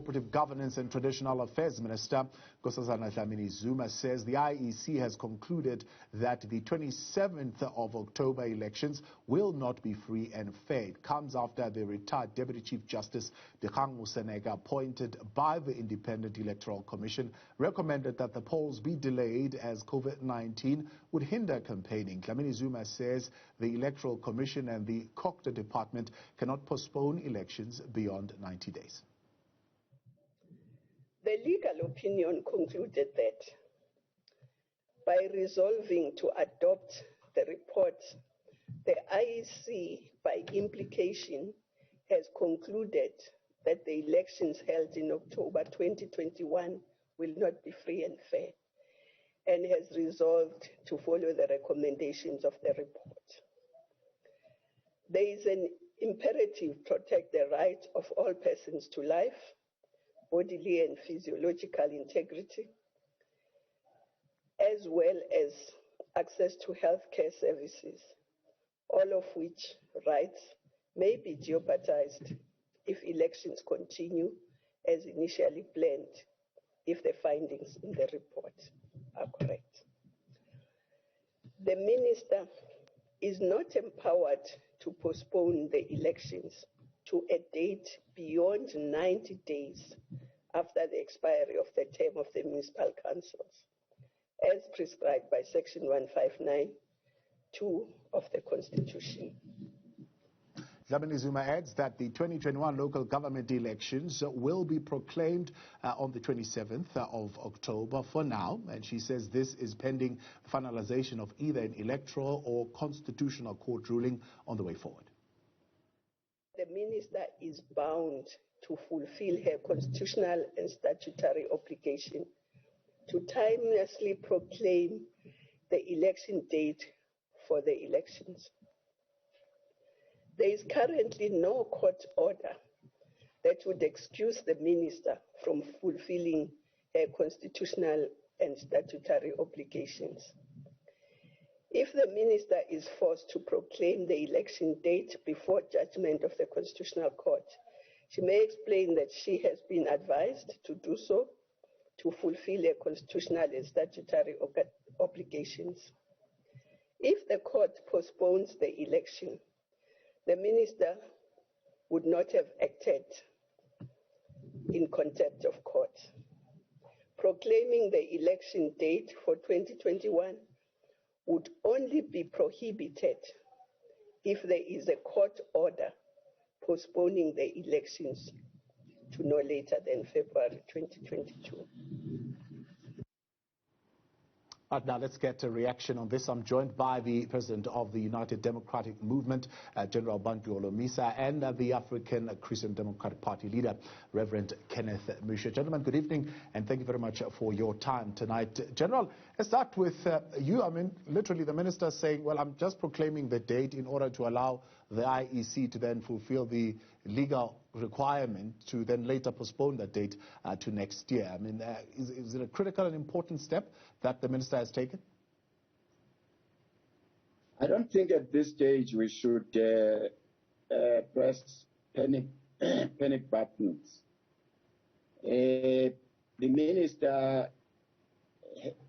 Cooperative Governance and Traditional Affairs Minister, Nkosazana Dlamini-Zuma, says the IEC has concluded that the 27th of October elections will not be free and fair. It comes after the retired Deputy Chief Justice Dikgang Moseneke, appointed by the Independent Electoral Commission, recommended that the polls be delayed as COVID-19 would hinder campaigning. Dlamini-Zuma says the Electoral Commission and the COCTA department cannot postpone elections beyond 90 days. The legal opinion concluded that by resolving to adopt the report, the IEC, by implication, has concluded that the elections held in October 2021 will not be free and fair, and has resolved to follow the recommendations of the report. There is an imperative to protect the right of all persons to life, bodily and physiological integrity, as well as access to healthcare services, all of which rights may be jeopardized if elections continue as initially planned, if the findings in the report are correct. The minister is not empowered to postpone the elections to a date beyond 90 days after the expiry of the term of the municipal councils, as prescribed by Section 159(2) of the Constitution. Dlamini-Zuma adds that the 2021 local government elections will be proclaimed on the 27th of October for now, and she says this is pending finalization of either an electoral or constitutional court ruling on the way forward. The minister is bound to fulfill her constitutional and statutory obligation to timelessly proclaim the election date for the elections. There is currently no court order that would excuse the minister from fulfilling her constitutional and statutory obligations. If the minister is forced to proclaim the election date before judgment of the Constitutional Court, she may explain that she has been advised to do so to fulfill her constitutional and statutory obligations. If the court postpones the election, the minister would not have acted in contempt of court. Proclaiming the election date for 2021 would only be prohibited if there is a court order postponing the elections to no later than February 2022. Now let's get a reaction on this. I'm joined by the President of the United Democratic Movement, General Bantu Holmisa, and the African Christian Democratic Party leader, Reverend Kenneth Meshoe. Gentlemen, good evening, and thank you very much for your time tonight. General, let's start with you. I mean, literally the minister saying, well, I'm just proclaiming the date in order to allow the IEC to then fulfill the legal requirement to then later postpone that date to next year. I mean, is it a critical and important step that the minister has taken? I don't think at this stage we should press panic buttons. The minister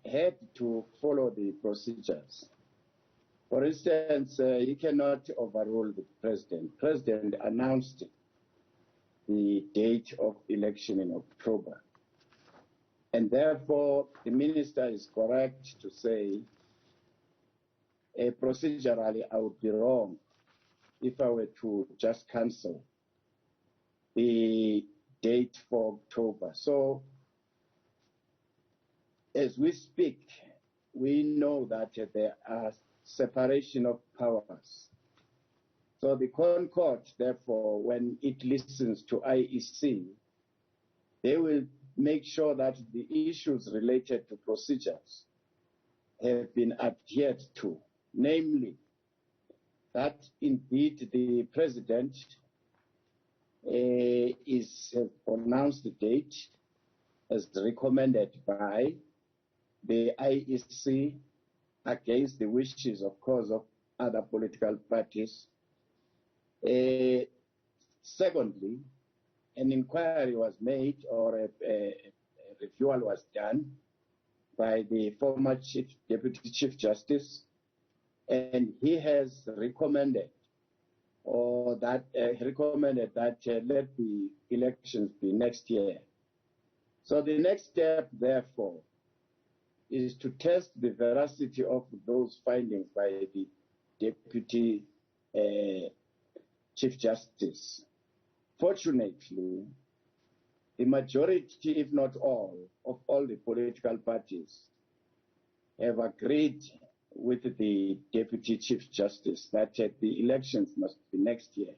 had to follow the procedures. For instance, he cannot overrule the president. The president announced the date of election in October. And therefore, the minister is correct to say, procedurally, I would be wrong if I were to just cancel the date for October. So, as we speak, we know that there are separation of powers. So the Concord, therefore, when it listens to IEC, they will make sure that the issues related to procedures have been adhered to, namely that indeed the president has announced the date as recommended by the IEC against the wishes, of course, of other political parties. Secondly, an inquiry was made or a reviewal was done by the former Deputy Chief Justice, and he has recommended that let the elections be next year. So the next step, therefore, is to test the veracity of those findings by the Deputy Chief Justice. Fortunately, the majority, if not all, of all the political parties have agreed with the Deputy Chief Justice that the elections must be next year.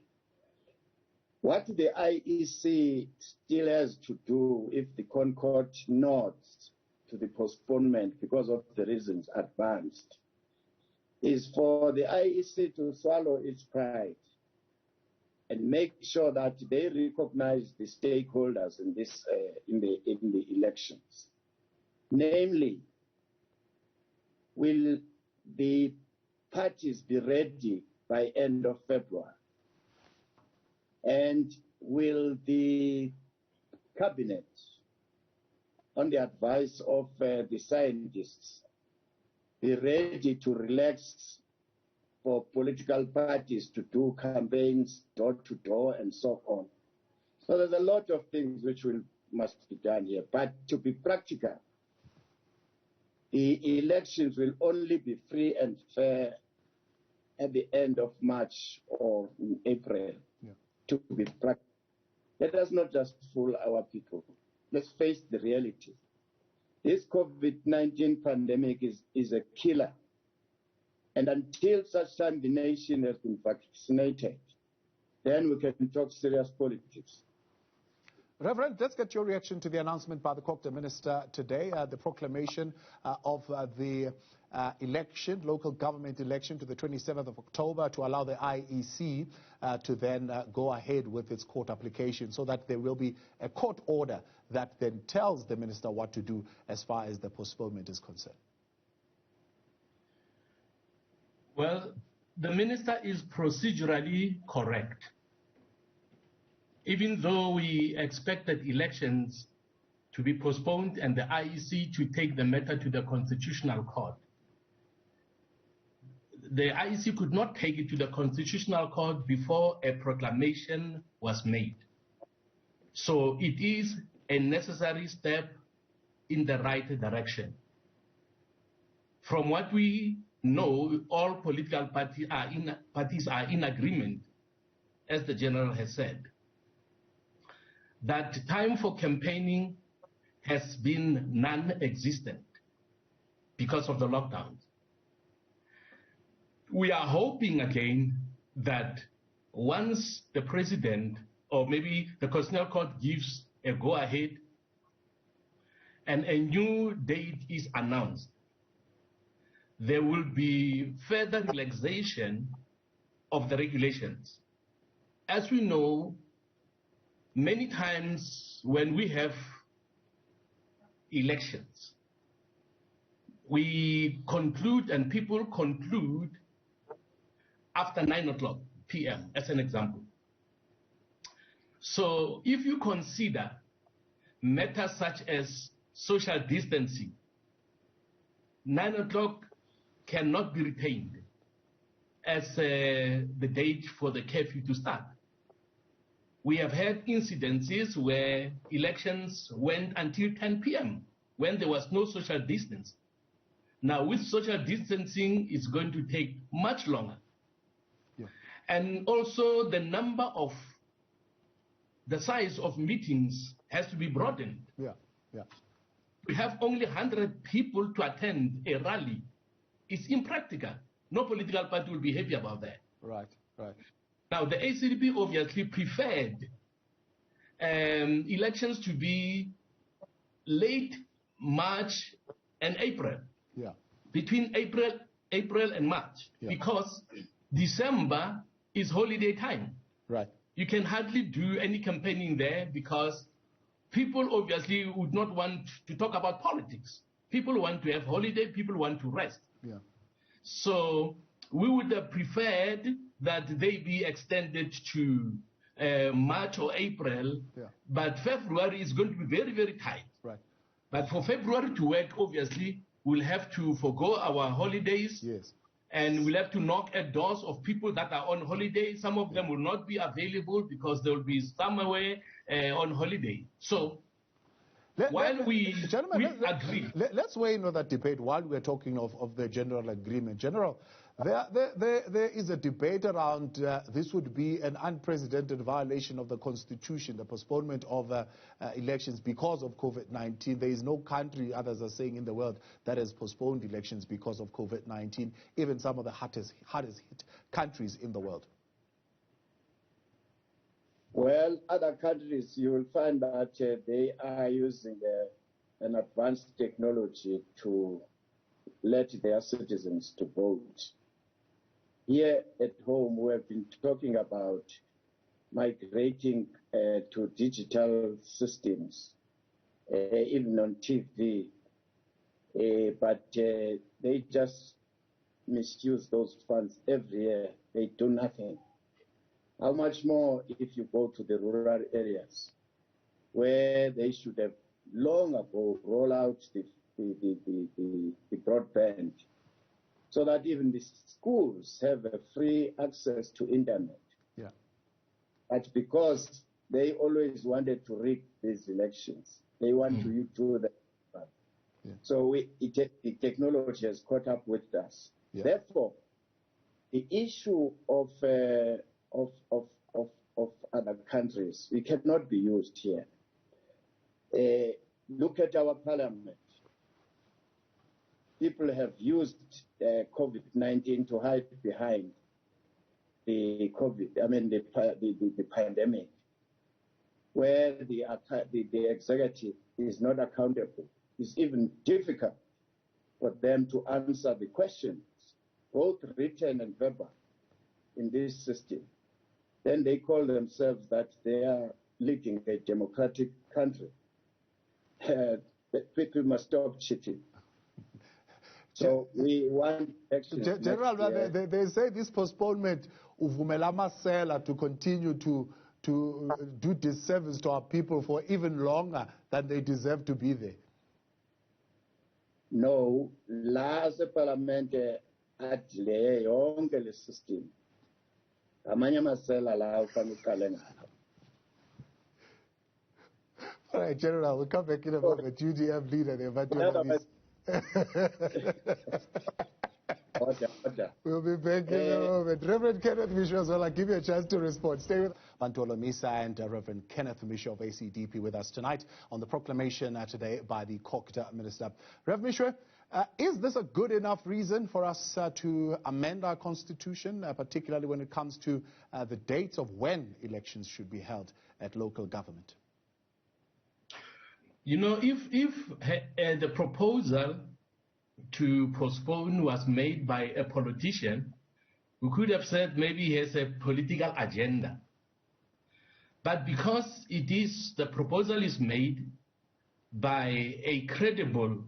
What the IEC still has to do, if the Concord nods to the postponement because of the reasons advanced, is for the IEC to swallow its pride and make sure that they recognize the stakeholders in this in the elections. Namely, will the parties be ready by end of February? And will the cabinet, on the advice of the scientists, be ready to relax for political parties to do campaigns door to door and so on? So there's a lot of things which must be done here. But to be practical, the elections will only be free and fair at the end of March or in April. Yeah. To be practical. Let us not just fool our people. Let's face the reality. This COVID-19 pandemic is a killer. And until such time the nation has been vaccinated, then we can talk serious politics. Reverend, let's get your reaction to the announcement by the Copter Minister today, the proclamation of the election, local government election to the 27th of October to allow the IEC to then go ahead with its court application so that there will be a court order that then tells the minister what to do as far as the postponement is concerned. Well, the minister is procedurally correct. Even though we expected elections to be postponed and the IEC to take the matter to the Constitutional Court, the IEC could not take it to the Constitutional Court before a proclamation was made. So it is a necessary step in the right direction. From what we know, all political parties are in agreement, as the General has said, that time for campaigning has been non-existent because of the lockdowns. We are hoping again that once the President or maybe the Constitutional Court gives a go-ahead and a new date is announced, there will be further relaxation of the regulations. As we know, many times when we have elections, we conclude and people conclude after 9:00 p.m. as an example. So if you consider matters such as social distancing, 9:00 cannot be retained as the date for the curfew to start. We have had incidences where elections went until 10 p.m. when there was no social distance. Now with social distancing, it's going to take much longer. Yeah. And also the size of meetings has to be broadened. Yeah. Yeah. We have only 100 people to attend a rally. It's impractical. No political party will be happy about that. Right, right. Now, the ACDP obviously preferred elections to be late March and April. Yeah. Between April and March, yeah. Because December is holiday time. Right. You can hardly do any campaigning there because people obviously would not want to talk about politics. People want to have holiday, people want to rest. Yeah. So we would have preferred that they be extended to March or April, but February is going to be very, very tight. Right. But for February to work, obviously, we'll have to forgo our holidays. Yes. And we'll have to knock at doors of people that are on holiday. Some of them will not be available because they will be somewhere on holiday. So while we agree. Let's weigh in on that debate while we're talking of the general agreement. General, there is a debate around this would be an unprecedented violation of the Constitution, the postponement of elections because of COVID-19. There is no country, others are saying, in the world that has postponed elections because of COVID-19, even some of the hardest hit countries in the world. Well, other countries, you will find that they are using an advanced technology to let their citizens to vote. Here at home, we have been talking about migrating to digital systems, even on TV, but they just misuse those funds every year. They do nothing. How much more if you go to the rural areas where they should have long ago rolled out the broadband so that even the schools have a free access to internet. Yeah. But because they always wanted to rig these elections, they want to do that. Yeah. So the technology has caught up with us. Yeah. Therefore, the issue of other countries, we cannot be used here. Look at our parliament. People have used COVID-19 to hide behind the pandemic, where the executive is not accountable. It's even difficult for them to answer the questions, both written and verbal, in this system. Then they call themselves that they are leading a democratic country. People must stop cheating. So we want action. General, they say this postponement uvumela amasela to continue to do disservice to our people for even longer than they deserve to be there. No, last parliament adile yonke le system. Amanye amasela la ufana uqale ngawo. All right, General, we'll come back in a moment. UDM leader, the Bantu Holmisa. We'll be back in a moment. Reverend Kenneth Meshoe as well. I'll give you a chance to respond. Stay with Bantu Holmisa and Reverend Kenneth Meshoe of ACDP with us tonight on the proclamation today by the Kokta Minister. Reverend Meshoe, is this a good enough reason for us to amend our constitution, particularly when it comes to the dates of when elections should be held at local government? You know, if the proposal to postpone was made by a politician, we could have said maybe he has a political agenda. But because the proposal is made by a credible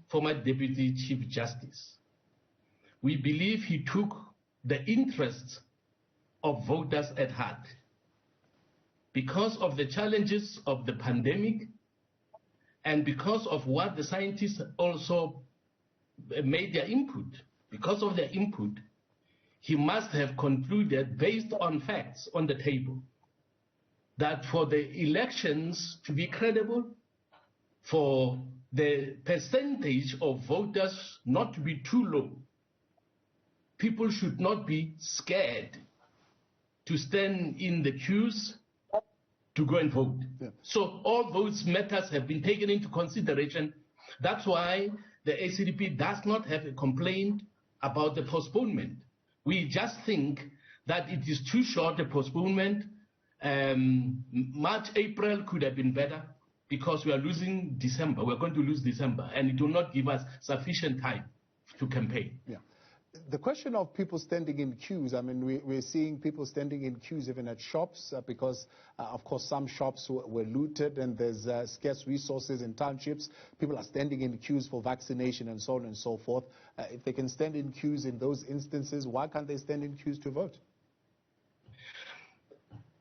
former Deputy Chief Justice, we believe he took the interests of voters at heart. Because of the challenges of the pandemic and because of what the scientists also made their input, because of their input, he must have concluded, based on facts on the table, that for the elections to be credible, for the percentage of voters not to be too low, people should not be scared to stand in the queues to go and vote. Yeah. So all those matters have been taken into consideration. That's why the ACDP does not have a complaint about the postponement. We just think that it is too short a postponement. March, April could have been better because we are losing December. We're going to lose December, and it will not give us sufficient time to campaign. Yeah. The question of people standing in queues, I mean, we're seeing people standing in queues even at shops because, of course, some shops were looted and there's scarce resources in townships. People are standing in queues for vaccination and so on and so forth. If they can stand in queues in those instances, why can't they stand in queues to vote?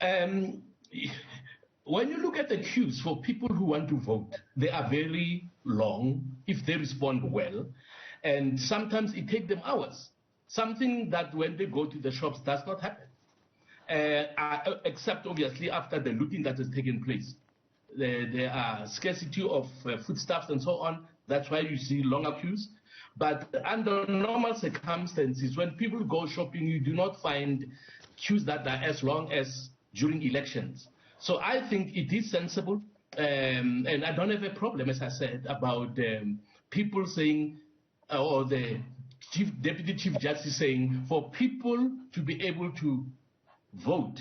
When you look at the queues for people who want to vote, they are very long if they respond well, and sometimes it takes them hours. Something that when they go to the shops does not happen, except obviously after the looting that has taken place. There are scarcity of foodstuffs and so on. That's why you see longer queues. But under normal circumstances, when people go shopping, you do not find queues that are as long as during elections. So I think it is sensible, and I don't have a problem, as I said, about people saying, or the Deputy Chief Justice saying, for people to be able to vote,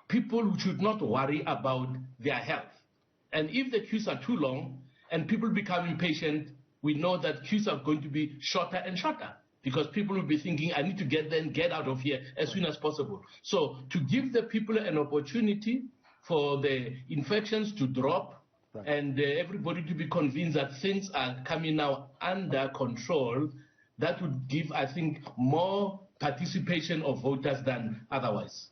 people should not worry about their health. And if the queues are too long and people become impatient, we know that queues are going to be shorter and shorter because people will be thinking, I need to get there and get out of here as soon as possible. So to give the people an opportunity for the infections to drop and everybody to be convinced that things are coming now under control, that would give, I think, more participation of voters than otherwise.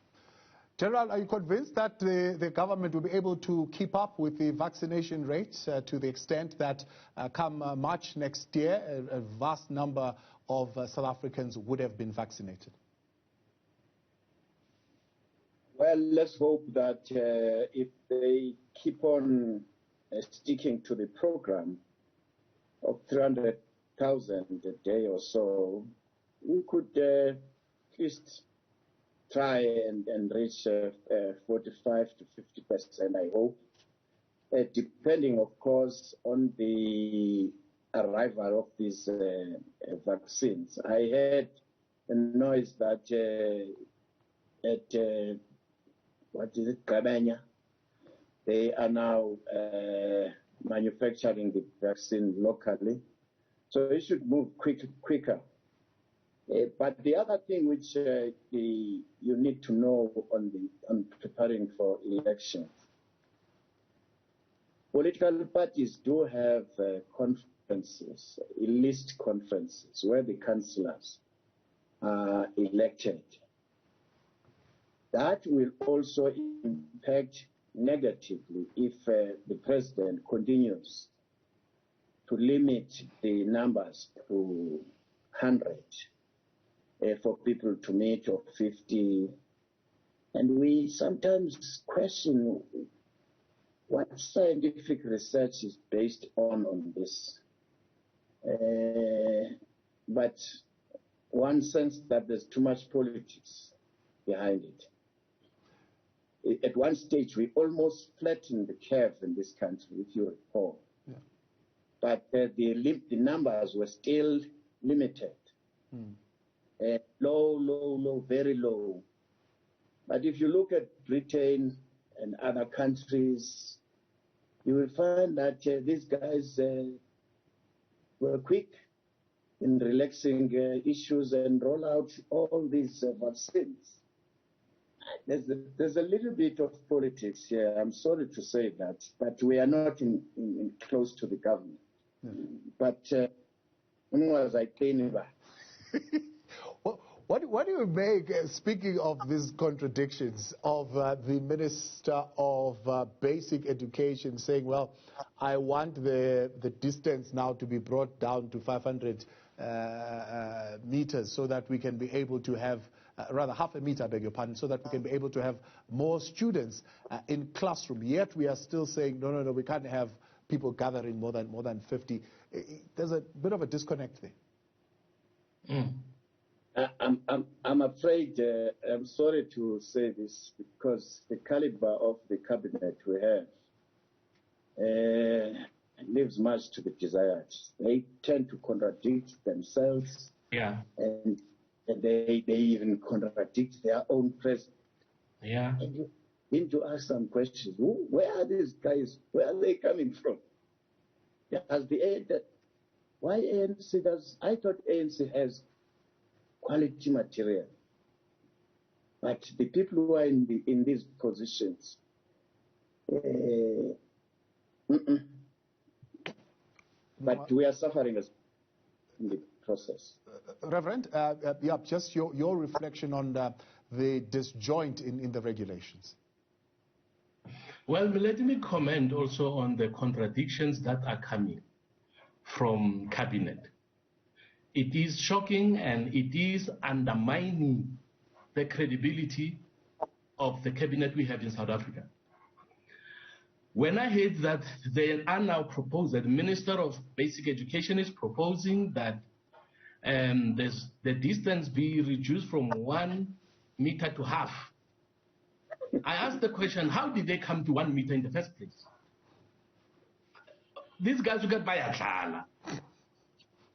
General, are you convinced that the government will be able to keep up with the vaccination rates to the extent that come March next year, a vast number of South Africans would have been vaccinated? Well, let's hope that if they keep on sticking to the program of 300,000 a day or so, we could at least try and reach 45 to 50%, I hope, depending, of course, on the arrival of these vaccines. I heard a noise that at what is it, Kabanya, they are now manufacturing the vaccine locally, so it should move quicker. But the other thing which you need to know on preparing for elections, political parties do have conferences, list conferences, where the councillors are elected. That will also impact negatively if the president continues to limit the numbers to 100. For people to meet, or 50. And we sometimes question what scientific research is based on this. But one sense that there's too much politics behind it. At one stage, we almost flattened the curve in this country, if you recall. Yeah. But the numbers were still limited. Low, very low. But if you look at Britain and other countries, you will find that these guys were quick in relaxing issues and roll out all these vaccines. There's a little bit of politics here. I'm sorry to say that, but we are not in close to the government. But as I came back. What do you make, speaking of these contradictions, of the Minister of Basic Education saying, well, I want the distance now to be brought down to 500 meters so that we can be able to have, rather half a meter, I beg your pardon, so that we can be able to have more students in classroom. Yet we are still saying, no, we can't have people gathering more than 50. There's a bit of a disconnect there. I'm afraid, I'm sorry to say this, because the caliber of the cabinet we have leaves much to be desired. They tend to contradict themselves, and they even contradict their own president. Yeah. And you need to ask some questions. Where are these guys? Where are they coming from? Why ANC does? I thought ANC has quality material, but the people who are in these positions, but we are suffering in the process. Reverend, just your reflection on the disjoint in the regulations. Well, let me comment also on the contradictions that are coming from cabinet. It is shocking and it is undermining the credibility of the cabinet we have in South Africa. When I heard that they are now proposing, the Minister of Basic Education is proposing that the distance be reduced from 1 meter to half. I asked the question, how did they come to 1 meter in the first place? These guys who got by Atlala,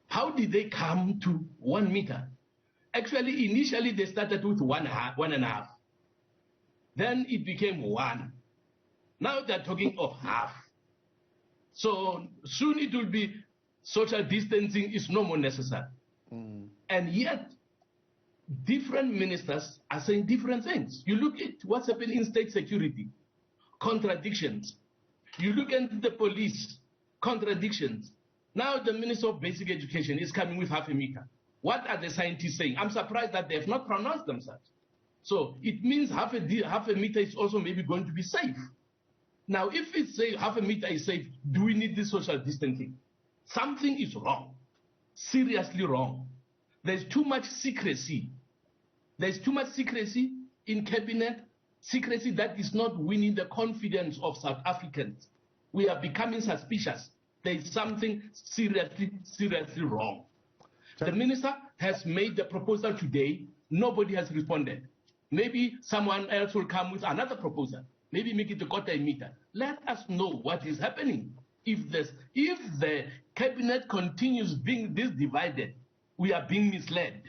how did they come to 1 meter? Actually, initially they started with 1.5. Then it became 1. Now they're talking of half. So soon it will be social distancing is no more necessary. And yet, different ministers are saying different things. You look at what's happening in state security, contradictions. You look at the police, contradictions. Now the Minister of Basic Education is coming with 0.5 meter. What are the scientists saying? I'm surprised that they have not pronounced themselves. So it means 0.5 meter is also maybe going to be safe. Now, if it's say 0.5 meter is safe, do we need this social distancing? Something is wrong, seriously wrong. There's too much secrecy. There's too much secrecy in cabinet, secrecy that is not winning the confidence of South Africans. We are becoming suspicious. There's something seriously wrong. The minister has made the proposal today. Nobody has responded. Maybe someone else will come with another proposal. Maybe make it a 0.25 meter. Let us know what is happening. If the cabinet continues being this divided, we are being misled.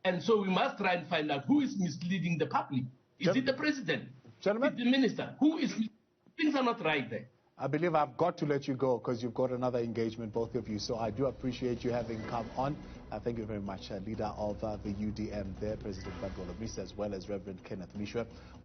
And so we must try and find out who is misleading the public. Is it the president? Gentlemen? Is it the minister? Who is? Things are not right there. I believe I've got to let you go because you've got another engagement, both of you. So I do appreciate you having come on. Thank you very much, leader of the UDM there, President Bantu Holmisa, as well as Reverend Kenneth Meshoe.